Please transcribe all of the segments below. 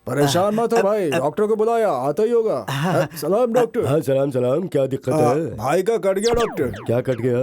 परेशान मत हो भाई, डॉक्टर को बुलाया, आता ही होगा। सलाम डॉक्टर। हाँ सलाम सलाम, क्या दिक्कत है? भाई का कट गया डॉक्टर। क्या कट गया?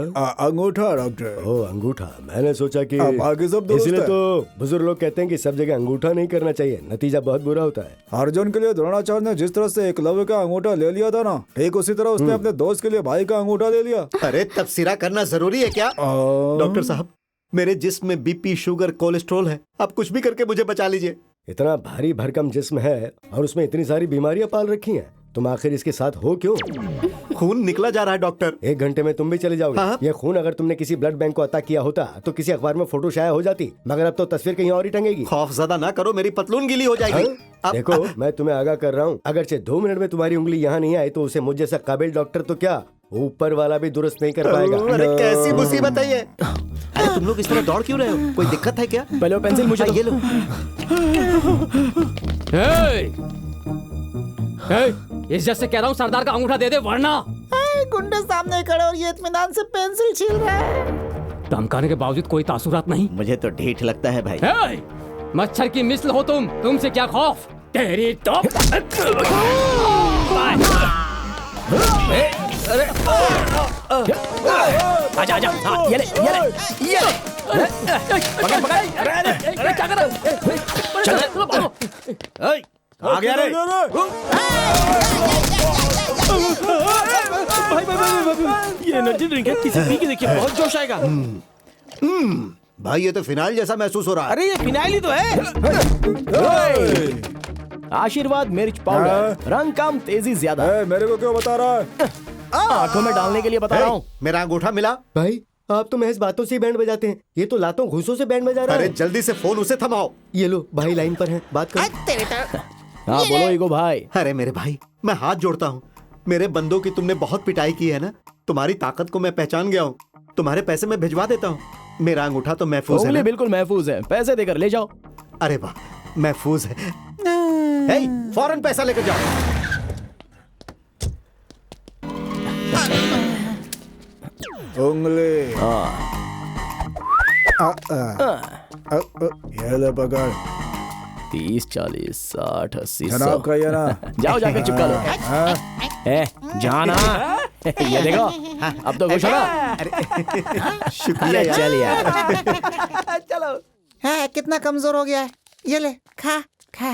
अंगूठा डॉक्टर। ओ अंगूठा, मैंने सोचा कि बाकी सब दोस्त इसलिए है। तो बुजुर्ग लोग कहते हैं कि सब जगह अंगूठा नहीं करना चाहिए, नतीजा बहुत बुरा होता है। अर्जुन के लिए द्रोणाचार्य ने जिस तरह से एकलव्य का अंगूठा ले लिया था ना, ठीक उसी तरह उसने अपने दोस्त के लिए भाई का अंगूठा ले लिया। अरे तबसीरा करना जरूरी है क्या? डॉक्टर साहब, मेरे जिस्म में बीपी, शुगर, कोलेस्ट्रॉल है, आप कुछ भी करके मुझे बचा लीजिए। इतना भारी भरकम जिस्म है और उसमें इतनी सारी बीमारियां पाल रखी हैं, तुम आखिर इसके साथ हो क्यों? खून निकला जा रहा है डॉक्टर। 1 घंटे में तुम भी चले जाओगे। हाँ? ये खून अगर तुमने किसी ब्लड बैंक को अता किया होता तो किसी अखबार में फोटो शाया हो जाती, मगर अब तो तस्वीर कहीं और ही टंगेगी। खौफजदा ना करो, मेरी पतलून गीली हो जाएगी। हाँ? देखो मैं तुम्हें आगाह कर रहा हूँ, अगरचे 2 मिनट में तुम्हारी उंगली यहाँ नहीं आई तो उसे मुझ जैसा काबिल डॉक्टर तो क्या, ऊपर वाला भी दुरुस्त नहीं कर पाएगा। अरे कैसी मुसीबत है ये? अरे तुम लोग इस तरह दौड़ क्यों रहे हो? कोई दिक्कत है क्या? पहले वो पेंसिल मुझे ये लो। इज्जत से कह रहा हूँ, सरदार का अंगूठा दे दे वरना। गुंडे सामने खड़े और ये इत्मीनान से पेंसिल छील रहा है। धमकाने के बावजूद कोई तासुरात नहीं। मुझे तो ढीठ लगता है भाई। मच्छर की मिस्ल हो तुमसे क्या खौफ? तेरी तो आजा आजा, हाँ, ये ले पकड़ पकड़। क्या कर रहा है? चल आ गया रे। भाई ये एनर्जी ड्रिंक है, किसी पी के देखिए बहुत जोश आएगा। भाई ये तो फिनाइल जैसा महसूस हो रहा है। अरे ये फिनाइल ही तो है। आशीर्वाद मिर्च पाउडर, रंग कम तेजी ज्यादा। मेरे को क्यों बता रहा है? आंखों में डालने के लिए बता रहा हूँ। मेरा अंगूठा मिला? भाई आप तो महज बातों से ही बैंड बजाते हैं, ये तो लातों घूसों से बैंड बजा रहा अरे है। जल्दी से फोन उसे थमाओ। ये लो भाई लाइन पर हैं, बात करो। हाँ बोलो ईगो भाई। अरे मेरे भाई, मैं हाथ जोड़ता हूँ। मेरे बंदों की तुमने बहुत पिटाई की है ना, तुम्हारी ताकत को मैं पहचान गया हूँ। तुम्हारे पैसे मैं भिजवा देता हूँ। मेरा अंगूठा तो महफूज है उंगली ना? बिल्कुल महफूज है, पैसे देकर ले जाओ। अरे वाह, महफूज है। हे, फौरन पैसा लेकर जाओ। उंगली ये ले पकड़। 30, 40, 60, 80, 100। जनाब का ये ना। जाओ जाकर चिपका लो। जाना। ये देखो, अब तो खुश हो ना? शुक्रिया यार। चल यार। चलो। है कितना कमजोर हो गया है, ये ले खा खा।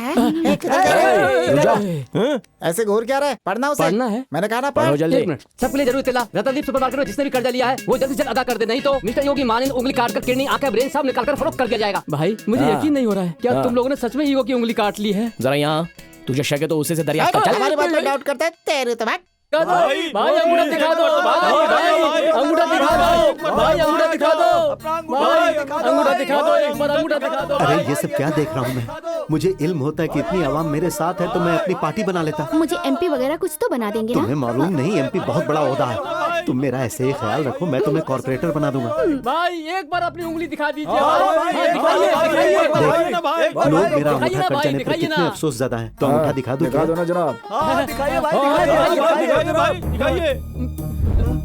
ऐसे घूर क्या रहा है? पढ़ना उसे। पढ़ना है? मैंने कहा ना पढ़ो पढ़। जल्दी। एक मिनट, सबके लिए जरूर इत्तला। रतनदीप सुपरमार्केट में जिसने भी कर्जा लिया है वो जल्दी से अदा कर दे, नहीं तो मिस्टर योगी माने उंगली काट कर किडनी, आंखें, ब्रेन सब निकाल कर फरोख्त कर दिया जाएगा। भाई मुझे यकीन नहीं हो रहा है, क्या तुम लोगों ने सच में ईगो की उंगली काट ली है? जरा यहाँ, तुझे शक है तो उसे से दरियाफ्त कर। चल। हमारी बात में डाउट करता है तेरे तो भाग। भाई अंगूठा दिखा दो, भाई अंगूठा दिखा दो, भाई अंगूठा दिखा दो, भाई अंगूठा दिखा दो, एक बार अंगूठा दिखा दो। अरे ये सब क्या देख रहा हूँ मैं? मुझे इल्म होता है कि इतनी आवाम मेरे साथ है तो मैं अपनी पार्टी बना लेता। मुझे एमपी वगैरह कुछ तो बना देंगे ना? तुम्हें मालूम नहीं, एमपी बहुत बड़ा ओहदा है। तुम मेरा ऐसे ही ख्याल रखो, मैं तुम्हें कॉर्पोरेटर बना दूंगा। भाई एक बार अपनी उंगली दिखा दीजिए। लोग मेरा अंगूठा कट जाने पर कितने अफसोस ज्यादा है, तो अंगूठा दिखा दो। दिखा दो ना जनाब।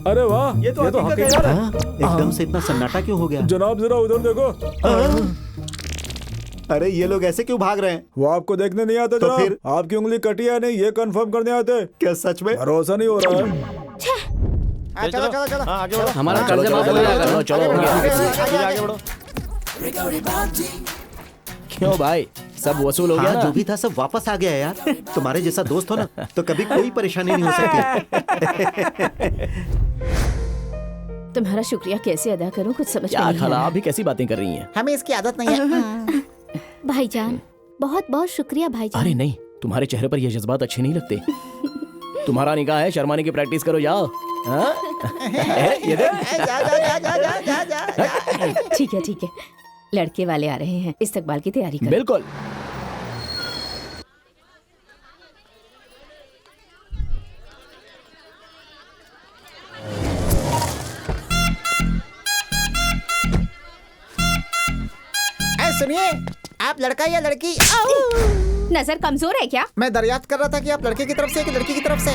अरे वाह, ये तो हकीकत है। एकदम से इतना सन्नाटा क्यों हो गया? जनाब जरा उधर देखो। अरे ये लोग ऐसे क्यों भाग रहे हैं? वो आपको देखने नहीं आते तो जनाब? फिर? आपकी उंगली कटी है नहीं ये कंफर्म करने आते। क्या सच में? भरोसा नहीं हो रहा है। चलो चलो चलो आगे बढ़ो। हमारा कर्जा माफ हो जाएगा। चलो चलो आगे बढ़ो। क्यों भाई, सब वसूल हो गया हाँ, ना? जो भी था सब वापस आ गया है यार। तुम्हारे जैसा दोस्त हो ना तो कभी कोई परेशानी नहीं हो सकती। तुम्हारा शुक्रिया कैसे अदा करूं, कुछ समझ में क्या नहीं आ खाला, रहा। आप भी कैसी बातें कर रही हैं? हमें इसकी आदत नहीं है। भाईजान बहुत बहुत शुक्रिया भाईजान। अरे नहीं, तुम्हारे चेहरे पर ये जज्बात अच्छे नहीं लगते। तुम्हारा निकाह है, शर्माने की प्रैक्टिस करो, जाओ। हाँ? ये देख। जा जा जा जा जा जा जा। ठीक है, लड़के वाले आ रहे हैं, इस्तकबाल की तैयारी करो। बिल्कुल। सुनिए, आप लड़का या लड़की? नजर कमजोर है क्या? मैं दरियाफ्त कर रहा था कि आप लड़के की तरफ से कि लड़की की तरफ से।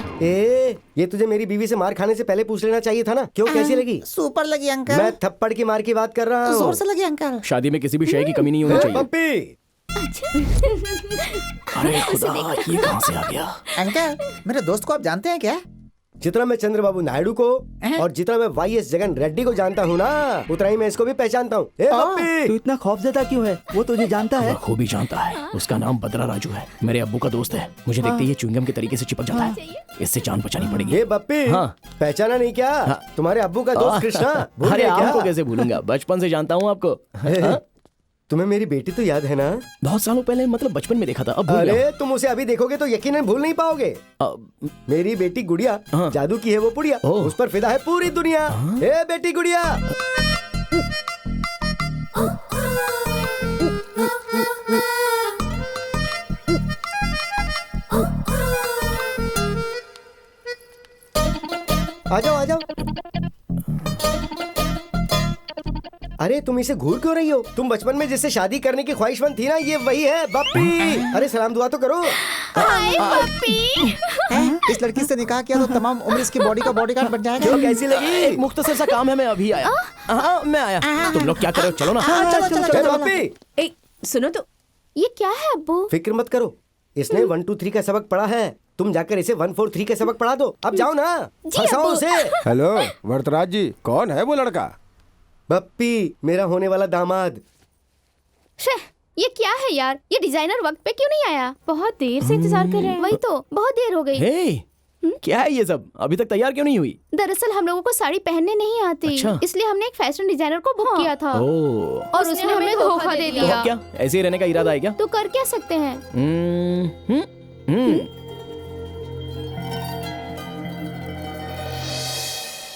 ये तुझे मेरी बीवी से मार खाने से पहले पूछ लेना चाहिए था ना। क्यों, कैसी लगी? सुपर लगी अंकल। मैं थप्पड़ की मार की बात कर रहा हूँ। जोर से लगी अंकल। शादी में किसी भी शय की कमी नहीं होनी चाहिए। पंपी, अरे खुदा, ये कहाँ से आ गया? अंकल, मेरे दोस्त को आप जानते हैं क्या? जितना मैं चंद्रबाबू नायडू को और जितना मैं वाईएस जगन रेड्डी को जानता हूँ ना, उतना ही मैं इसको भी पहचानता हूँ। तू इतना खौफजदा क्यों है? वो तुझे जानता है? खूबी जानता है। उसका नाम बद्रा राजू है, मेरे अब्बू का दोस्त है। मुझे देखते ही ये च्युइंगम के तरीके से चिपक जाता है। इससे जान बचानी पड़ेगी। ये बप्पी, हाँ। पहचाना नहीं क्या? तुम्हारे अब्बू का दोस्त कृष्णा। भूल अरे गए क्या? आपको कैसे भूलूंगा, बचपन से जानता हूँ आपको। तुम्हें मेरी बेटी तो याद है ना? बहुत सालों पहले, मतलब बचपन में देखा था, अब भूल अरे गया। तुम उसे अभी देखोगे तो यकीनन भूल नहीं पाओगे। मेरी बेटी गुड़िया, हाँ। जादू की है वो पुड़िया, ओह। उस पर फिदा है पूरी दुनिया। ए बेटी गुड़िया, आ जाओ आ जाओ। अरे तुम इसे घूर क्यों रही हो? तुम बचपन में जिससे शादी करने की ख्वाहिशमंद थी ना, ये वही है बप्पी। अरे सलाम दुआ तो करो। इस लड़की से निकाह किया तो तमाम उम्र इसकी बॉडी का बॉडीगार्ड बन जाएगा। क्यों, कैसी लगी? एक मुख्तसर सा काम है, मैं अभी आया। हाँ, मैं आया। तुम लोग क्या कर रहे हो? चलो ना। ए, बप्पी, ए, सुनो तो, ये क्या है अब्बू? फिक्र मत करो, इसने 1 2 3 का सबक पढ़ा है। तुम जाकर इसे 1 4 3 का सबक पढ़ा दो। अब जाओ ना, फंसाओ अब्बू। उसे। हेलो वरदराज जी, कौन है वो लड़का? बप्पी, मेरा होने वाला दामाद। ये क्या है यार? ये डिजाइनर वक्त पे क्यों नहीं आया? बहुत देर से इंतजार कर रहे हैं। वही तो, बहुत देर हो गई। हे, क्या है ये सब? अभी तक तैयार क्यों नहीं हुई? दरअसल हम लोगों को साड़ी पहनने नहीं आती, अच्छा। इसलिए हमने एक फैशन डिजाइनर को बुक किया था ओह, और उसने हमें धोखा दे तो दिया। अब क्या ऐसे ही रहने का इरादा है क्या? तो कर क्या सकते हैं?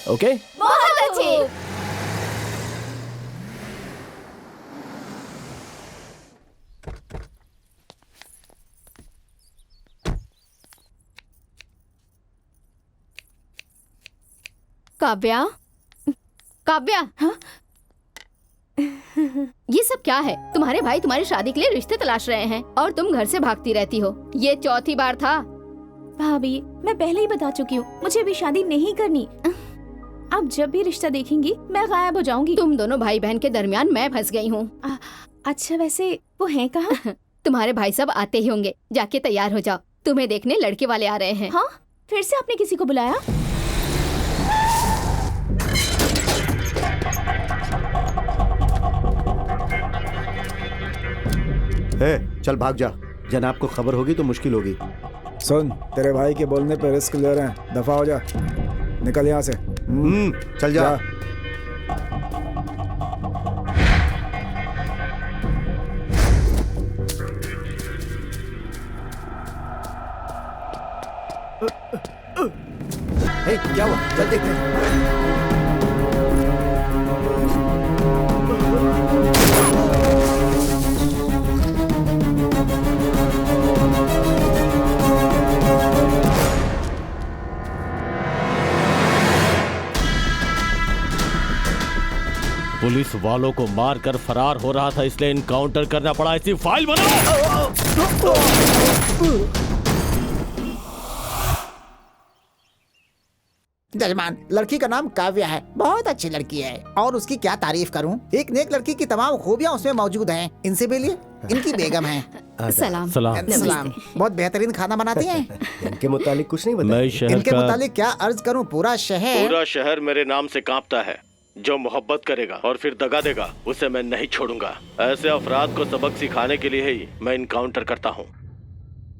ओके, बहुत अच्छे। काव्या, काव्या, हाँ? ये सब क्या है? तुम्हारे भाई तुम्हारी शादी के लिए रिश्ते तलाश रहे हैं और तुम घर से भागती रहती हो। ये चौथी बार था। भाभी, मैं पहले ही बता चुकी हूँ, मुझे अभी शादी नहीं करनी। आप जब भी रिश्ता देखेंगी मैं गायब हो जाऊंगी। तुम दोनों भाई बहन के दरमियान मैं फंस गई हूँ। अच्छा, वैसे वो हैं कहाँ? तुम्हारे भाई सब आते ही होंगे, जाके तैयार हो जाओ, तुम्हें देखने लड़के वाले आ रहे हैं। हाँ, फिर से आपने किसी को बुलाया? चल भाग जा, जनाब को खबर होगी तो मुश्किल होगी। सुन, तेरे भाई के बोलने पे रिस्क ले रहे हैं, दफा हो जा, निकल यहाँ से। चल जा। क्या हुआ? चल देखते हैं। पुलिस वालों को मारकर फरार हो रहा था, इसलिए इनकाउंटर करना पड़ा। ऐसी फाइल बनाओ। जजमान, लड़की का नाम काव्या है, बहुत अच्छी लड़की है और उसकी क्या तारीफ करूं। एक नेक लड़की की तमाम खूबियां उसमें मौजूद हैं। इनसे मिलिए, इनकी बेगम है। सलाम। सलाम। सलाम। बहुत बेहतरीन खाना बनाती हैं। इनके मुतालिक कुछ नहीं बताया। मैं शहर इनके का मुतालिक क्या अर्ज करूं, पूरा शहर मेरे नाम से कांपता है। जो मोहब्बत करेगा और फिर दगा देगा, उसे मैं नहीं छोड़ूंगा। ऐसे अफराद को सबक सिखाने के लिए ही मैं इनकाउंटर करता हूँ।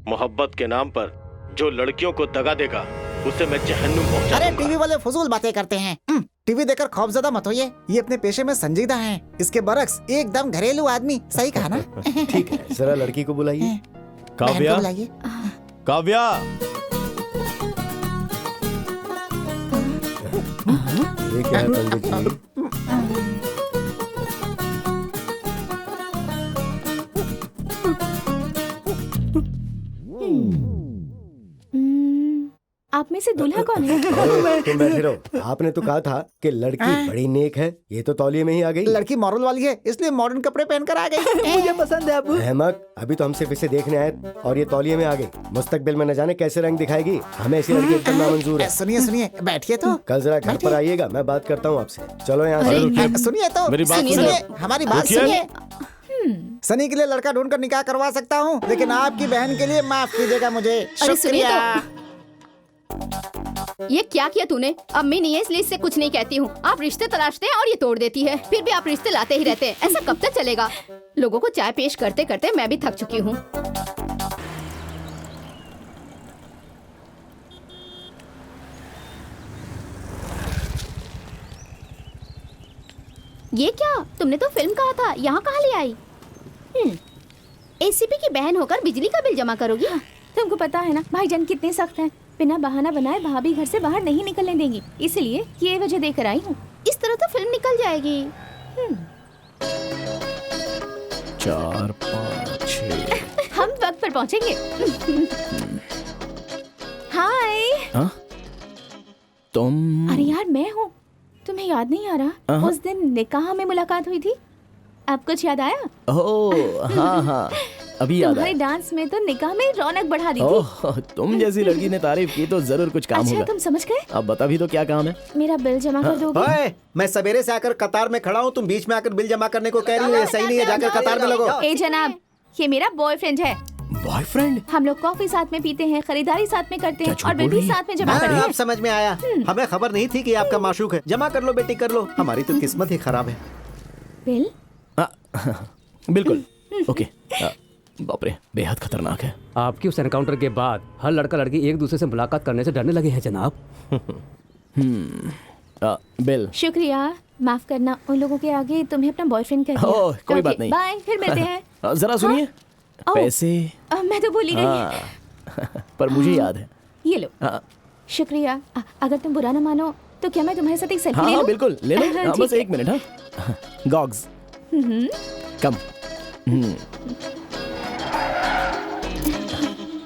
मोहब्बत के नाम पर जो लड़कियों को दगा देगा, उसे मैं जहन्नुम पहुंचा अरे दूंगा। टीवी वाले फजूल बातें करते हैं। टीवी देखकर खौफजदा मत होइए, ये अपने पेशे में संजीदा हैं। इसके बरक्स एकदम घरेलू आदमी। सही कहा ना? ठीक है, जरा लड़की को बुलाइए। बहन को काव्या, बुलाइए। काव्या, ये क्या है पंडित जी? आप में से दूल्हा कौन है? तुम बैठे रहो। आपने तो कहा था कि लड़की बड़ी नेक है, ये तो तौलिए में ही आ गई। लड़की मॉरल वाली है, इसलिए मॉडर्न कपड़े पहनकर आ गई। मुझे पसंद है अब्बू। अहमक, अभी तो हम सिर्फ इसे देखने आए और ये तौलिए में आ गई। मुस्तकबिल में न जाने कैसे रंग दिखाएगी। हमें ऐसी लड़की एकदम नामंजूर है। सुनिए सुनिए, बैठिए तो। कल जरा घर पर आइएगा, मैं बात करता हूँ आपसे। चलो यहाँ से। सुनिए तो, मेरी बात सुनिए, सुनिए। हमारी बात रुकिए। सुनिए। सनी के लिए लड़का ढूंढ कर निकाह करवा सकता हूँ, लेकिन आपकी बहन के लिए माफ कीजिएगा मुझे। अरे सुनिए शुक्रिया। ये क्या किया तूने? अब मैं नहीं है इसलिए इससे कुछ नहीं कहती हूँ। आप रिश्ते तलाशते हैं और ये तोड़ देती है, फिर भी आप रिश्ते लाते ही रहते हैं। ऐसा कब तक चलेगा? लोगों को चाय पेश करते करते मैं भी थक चुकी हूँ। ये क्या? तुमने तो फिल्म कहा था, यहाँ कहाँ ले आई? एसीपी की बहन होकर बिजली का बिल जमा करोगी? तुमको पता है ना भाईजान कितने सख्त हैं। बिना बहाना बनाए भाभी घर से बाहर नहीं निकलने देंगी, इसलिए ये वजह देकर आई हूँ। इस तरह तो फिल्म निकल जाएगी। 4 5 6। हम वक्त पर पहुँचेंगे। हाय। हाँ? तुम? अरे यार मैं हूँ, तुम्हें याद नहीं आ रहा? उस दिन निकाह में मुलाकात हुई थी, अब कुछ याद आया? ओह हाँ हाँ, अभी याद तुम्हारे आया। डांस में तो निकाह में रौनक बढ़ा दी थी। ओह, तुम जैसी लड़की ने तारीफ की तो जरूर कुछ काम अच्छा होगा। तुम समझ गए? अब बता भी तो क्या काम है? मेरा बिल जमा कर दोगे? ओए, मैं सवेरे से आकर कतार में खड़ा हूँ, तुम बीच में आकर बिल जमा करने को कह रही हो, ये सही नहीं है। जाकर कतार में लगो। ए जनाब, ये मेरा बॉयफ्रेंड है। बॉयफ्रेंड? हम लोग कॉफी साथ में पीते हैं, खरीदारी साथ में करते हैं क्या और झूठ बिल बोल भी रही है? साथ में जमा हाँ, करते अब हैं। समझ में आया। हमें खबर नहीं थी कि आपका माशूक है। जमा कर लो बेटी, कर लो। हमारी तो किस्मत ही खराब है। बिल? बिल्कुल। ओके। बाप रे, बेहद खतरनाक है। आपकी उस एनकाउंटर के बाद हर लड़का लड़की एक दूसरे से मुलाकात करने से डरने लगे हैं जनाब। बिल। शुक्रिया, माफ करना, उन लोगों के आगे तुम्हें अपना बॉयफ्रेंड कह दिया। ओह, कोई बात ओके, नहीं। बाय, फिर मिलते हैं। जरा सुनिए। ओह, पैसे? मैं तो भूल ही गई। हाँ, पर मुझे याद है। ये लो। हाँ शुक्रिया। अगर तुम बुरा ना मानो तो क्या मैं तुम्हारे साथ एक सेल्फी हाँ ले हाँ, लूं? बिल्कुल ले लो। हाँ, ठीक बस है। 1 मिनट। हाँ, गॉग्स कम।